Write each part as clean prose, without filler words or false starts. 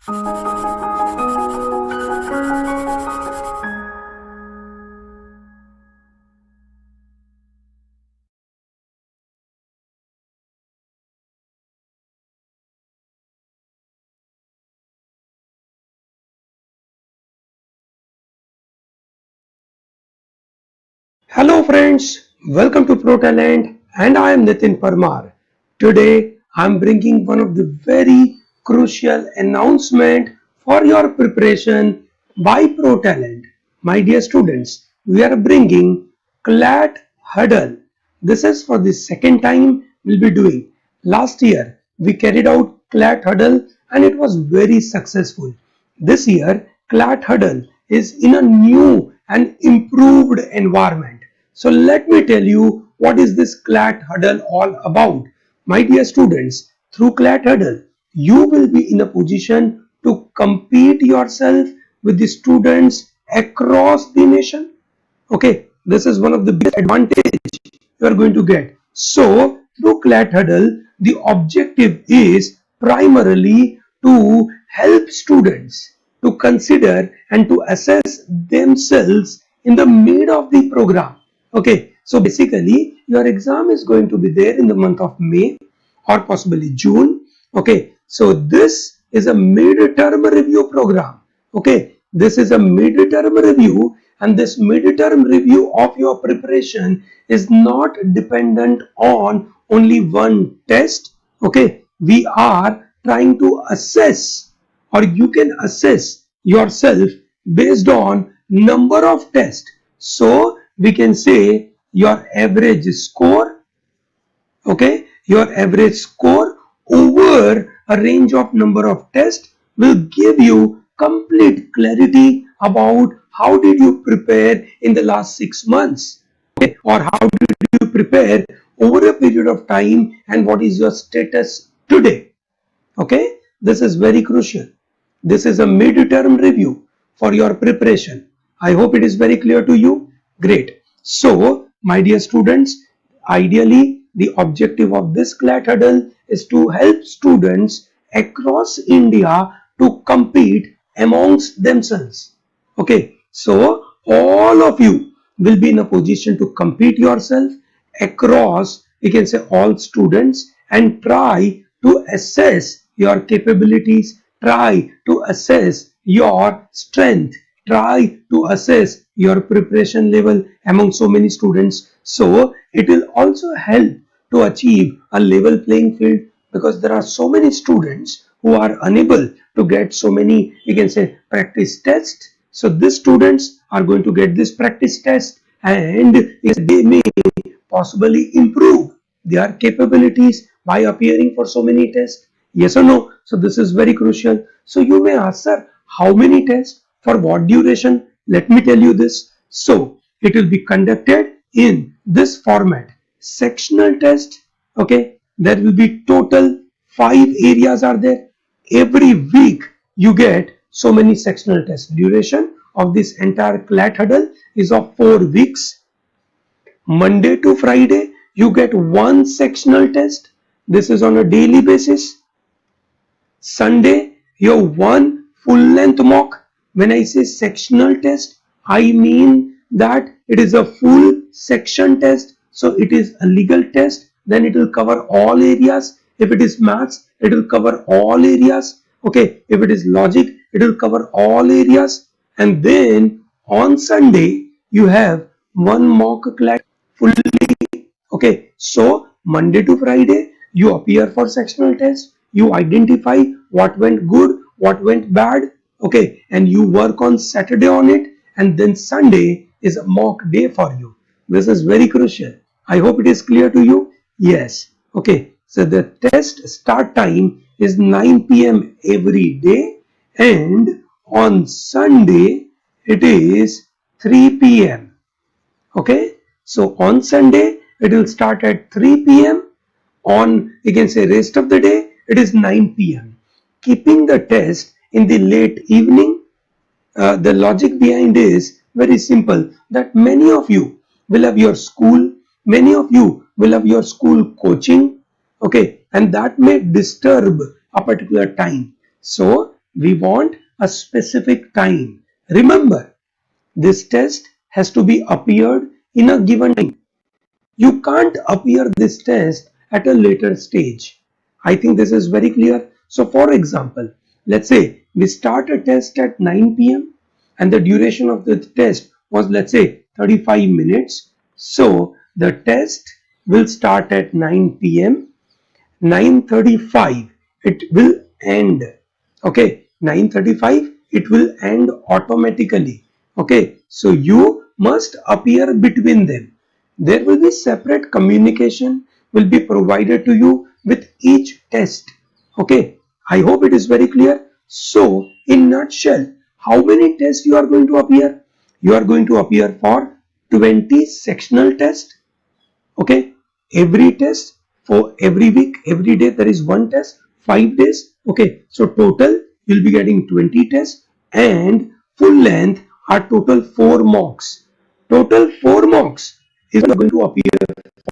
Hello friends, welcome to ProTalent and I am Nitin Parmar. Today I am bringing one of the very crucial announcement for your preparation by ProTalent. My dear students, we are bringing CLAT Huddle. This is for the second time we'll be doing. Last year we carried out CLAT Huddle and it was very successful. This year CLAT Huddle is in a new and improved environment. So let me tell you what is this CLAT Huddle all about. My dear students, through CLAT Huddle, you will be in a position to compete yourself with the students across the nation. Okay, this is one of the best advantage you are going to get. So through CLAT Huddle, the objective is primarily to help students to consider and to assess themselves in the mid of the program. Okay, so basically your exam is going to be there in the month of May or possibly June. Okay, so this is a mid-term review program. Okay, this is a mid-term review, and this mid-term review of your preparation is not dependent on only one test. Okay, we are trying to assess, or you can assess yourself based on number of tests. So we can say your average score, okay, your average score over a range of number of tests will give you complete clarity about how did you prepare in the last 6 months, okay, or how did you prepare over a period of time and what is your status today. Okay, this is very crucial. This is a mid-term review for your preparation. I hope it is very clear to you. Great. So, my dear students, ideally, the objective of this CLAT Huddle is to help students across India to compete amongst themselves. Okay, so all of you will be in a position to compete yourself across, we can say, all students and try to assess your capabilities, try to assess your strength, try to assess your preparation level among so many students. So it will also help to achieve a level playing field, because there are so many students who are unable to get so many, we can say, practice tests. So these students are going to get this practice test and they may possibly improve their capabilities by appearing for so many tests. Yes or no? So this is very crucial. So you may ask, sir, how many tests, for what duration? Let me tell you this. So it will be conducted in this format: sectional test. Okay, there will be total 5 areas are there. Every week you get so many sectional tests. Duration of this entire CLAT Huddle is of 4 weeks. Monday to Friday, you get one sectional test. This is on a daily basis. Sunday, you have one full length mock. When I say sectional test, I mean that it is a full section test. So it is a legal test. Then it will cover all areas. If it is maths, it will cover all areas. Okay. If it is logic, it will cover all areas. And then on Sunday, you have one mock class fully. Okay, so Monday to Friday, you appear for sectional test, you identify what went good, what went bad, okay, and you work on Saturday on it, and then Sunday is a mock day for you. This is very crucial. I hope it is clear to you. Yes, okay, so the test start time is 9 p.m. every day, and on Sunday it is 3 p.m. Okay, so on Sunday it will start at 3 p.m. On, you can say, rest of the day it is 9 p.m. Keeping the test in the late evening, the logic behind is very simple, that many of you will have your school, many of you will have your school coaching, okay, and that may disturb a particular time. So we want a specific time. Remember, this test has to be appeared in a given time. You can't appear this test at a later stage. I think this is very clear. So for example, let's say we start a test at 9 p.m. and the duration of the test was, let's say, 35 minutes. So the test will start at 9 p.m. 9:35 it will end. Okay, 9:35 it will end automatically. Okay, so you must appear between them. There will be separate communication will be provided to you with each test. Okay, I hope it is very clear. So in nutshell, how many tests you are going to appear? You are going to appear for 20 sectional tests. Okay, every test for every week, every day there is one test, 5 days. Okay, so total you'll be getting 20 tests, and full length are total 4 mocks. Total 4 mocks is going to appear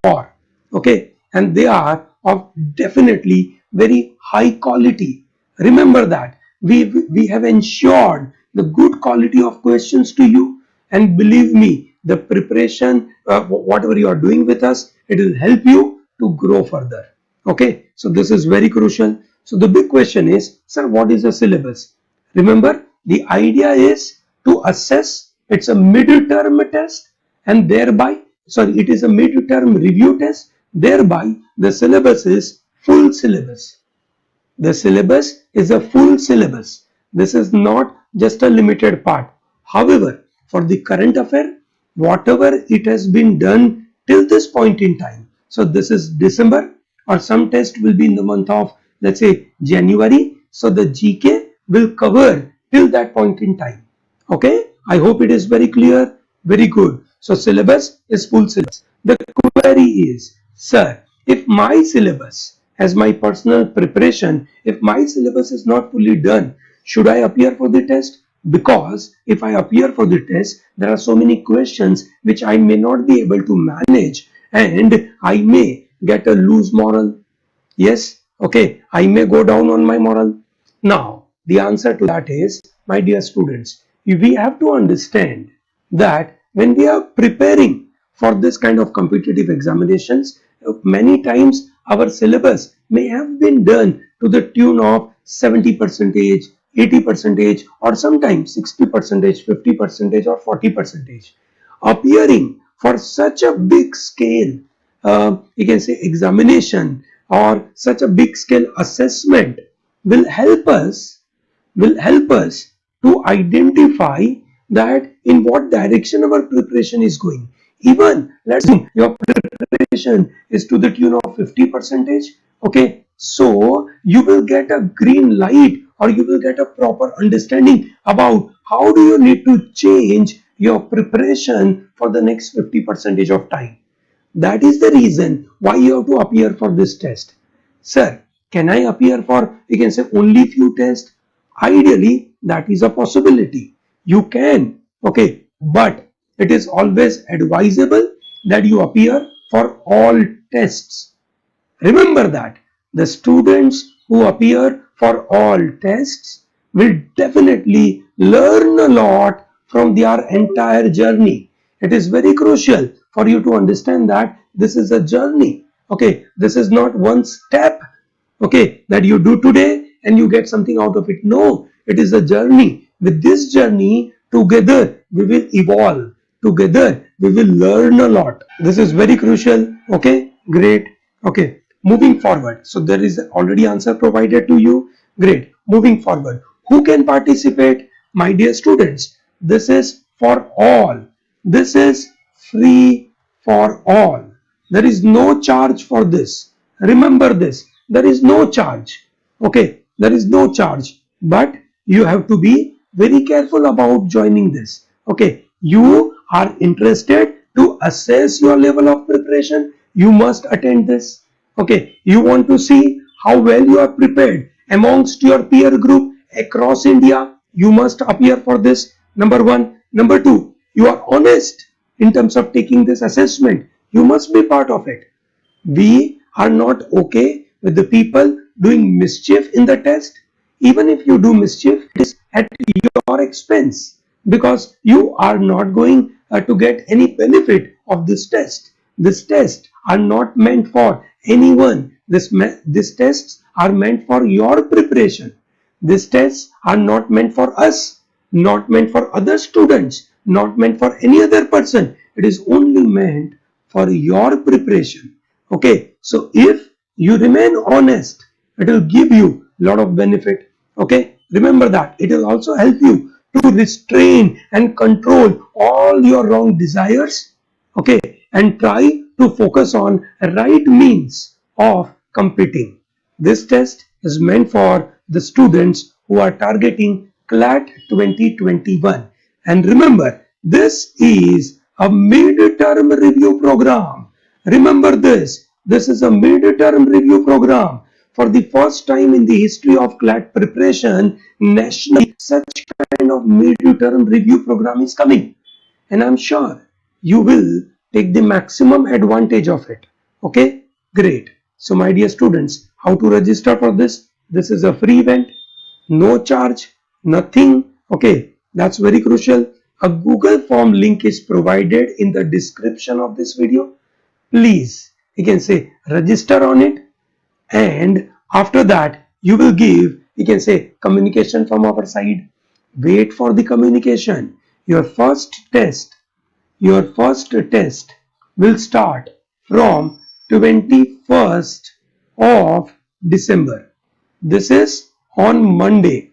for. Okay, and they are of definitely very high quality. Remember that we have ensured the good quality of questions to you, and believe me, the preparation, whatever you are doing with us, it will help you to grow further. Okay, so this is very crucial. So the big question is, sir, what is the syllabus? Remember, the idea is to assess. It's a mid-term test, and thereby, sorry, it is a mid-term review test. Thereby the syllabus is full syllabus. The syllabus is a full syllabus. This is not just a limited part. However, for the current affair, whatever it has been done till this point in time, so this is December, or some test will be in the month of, let's say, January. So the GK will cover till that point in time. Okay, I hope it is very clear. Very good. So syllabus is full syllabus. The query is, sir, if my syllabus, as my personal preparation, if my syllabus is not fully done, should I appear for the test? Because if I appear for the test, there are so many questions which I may not be able to manage, and I may get a loose moral. Yes, okay, I may go down on my moral. Now, the answer to that is, my dear students, we have to understand that when we are preparing for this kind of competitive examinations, many times our syllabus may have been done to the tune of 70 percentage, 80 percentage, or sometimes 60 percentage, 50 percentage, or 40 percentage. Appearing for such a big scale, you can say, examination, or such a big scale assessment will help us to identify that in what direction our preparation is going. Even let's assume your preparation is to the tune of 50 percentage. Okay, so you will get a green light, or you will get a proper understanding about how do you need to change your preparation for the next 50 percentage of time. That is the reason why you have to appear for this test. Sir, can I appear for, you can say, only few tests? Ideally, that is a possibility. You can, okay, but it is always advisable that you appear for all tests. Remember that the students who appear for all tests will definitely learn a lot from their entire journey. It is very crucial for you to understand that this is a journey. Okay, this is not one step, okay, that you do today and you get something out of it. No, it is a journey. With this journey, together we will evolve. Together we will learn a lot. This is very crucial. Okay, great. Okay, moving forward. So there is already answer provided to you. Great. Moving forward. Who can participate? My dear students, this is for all. This is free for all. There is no charge for this. Remember this. There is no charge. Okay, there is no charge. But you have to be very careful about joining this. Okay, you are interested to assess your level of preparation, you must attend this. Okay, you want to see how well you are prepared amongst your peer group across India, you must appear for this. Number one. Number two, you are honest in terms of taking this assessment, you must be part of it. We are not okay with the people doing mischief in the test. even if you do mischief, it is at your expense, because you are not going to get any benefit of this test. This tests are not meant for anyone. These tests are meant for your preparation. These tests are not meant for us, not meant for other students, not meant for any other person. It is only meant for your preparation. Okay, so if you remain honest, it will give you a lot of benefit. Okay, remember that. It will also help you to restrain and control all your wrong desires. Okay, and try to focus on right means of competing. This test is meant for the students who are targeting CLAT 2021. And remember, this is a mid-term review program. Remember this. This is a mid-term review program. For the first time in the history of CLAT preparation, nationally, such kind of mid-term review program is coming. And I'm sure you will take the maximum advantage of it. Okay, great. So my dear students, how to register for this? This is a free event, no charge, nothing. Okay, that's very crucial. A Google form link is provided in the description of this video. Please, you can say register on it, and after that you will give, you can say, communication from our side. Wait for the communication. Your first test will start from 21st of December. This is on Monday.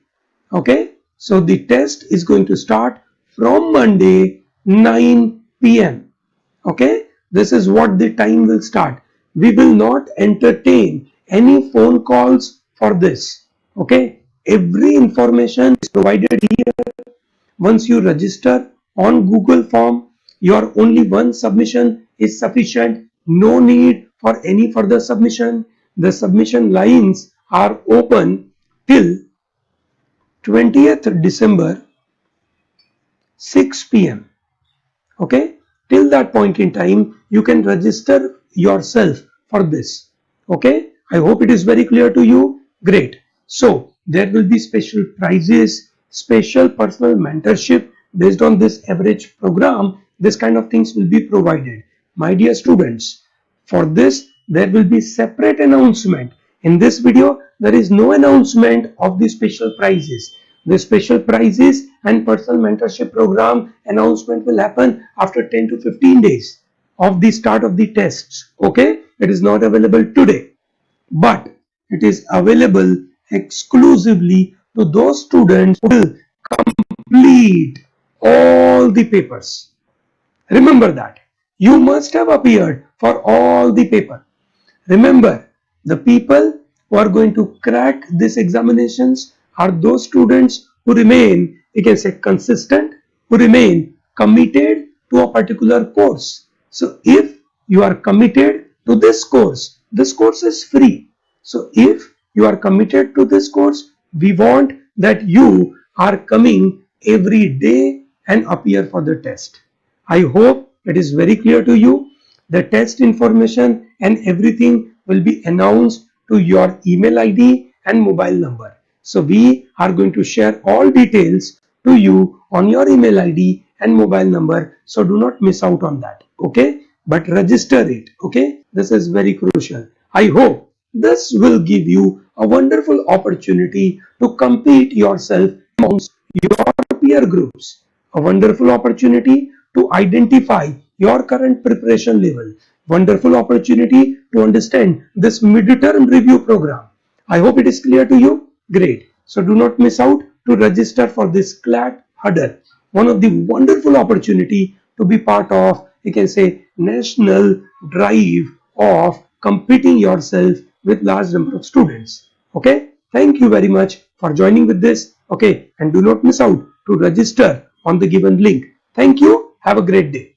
Okay, so the test is going to start from Monday 9 p.m. Okay, this is what the time will start. We will not entertain any phone calls for this. Okay, every information is provided here. Once you register on Google form, your only one submission is sufficient. No need for any further submission. The submission lines are open till 20th December 6 p.m. Okay, till that point in time you can register yourself for this. Okay, I hope it is very clear to you. Great. So there will be special prizes, special personal mentorship based on this average program. This kind of things will be provided. My dear students, for this there will be separate announcement. In this video there is no announcement of the special prizes. The special prizes and personal mentorship program announcement will happen after 10 to 15 days of the start of the tests. Okay, it is not available today, but it is available exclusively to those students who will complete all the papers. Remember that you must have appeared for all the paper. Remember, the people who are going to crack these examinations are those students who remain, you can say, consistent, who remain committed to a particular course. So if you are committed to this course is free. So if you are committed to this course, we want that you are coming every day and appear for the test. I hope it is very clear to you. The test information and everything will be announced to your email ID and mobile number. So we are going to share all details to you on your email ID and mobile number. So do not miss out on that. Okay, but register it. Okay, this is very crucial. I hope this will give you a wonderful opportunity to compete yourself amongst your peer groups. A wonderful opportunity to identify your current preparation level. Wonderful opportunity to understand this mid-term review program. I hope it is clear to you. Great. So do not miss out to register for this CLAT huddle. One of the wonderful opportunity to be part of, you can say, national drive of competing yourself with large number of students. Okay. Thank you very much for joining with this. Okay. And do not miss out to register on the given link. Thank you. Have a great day.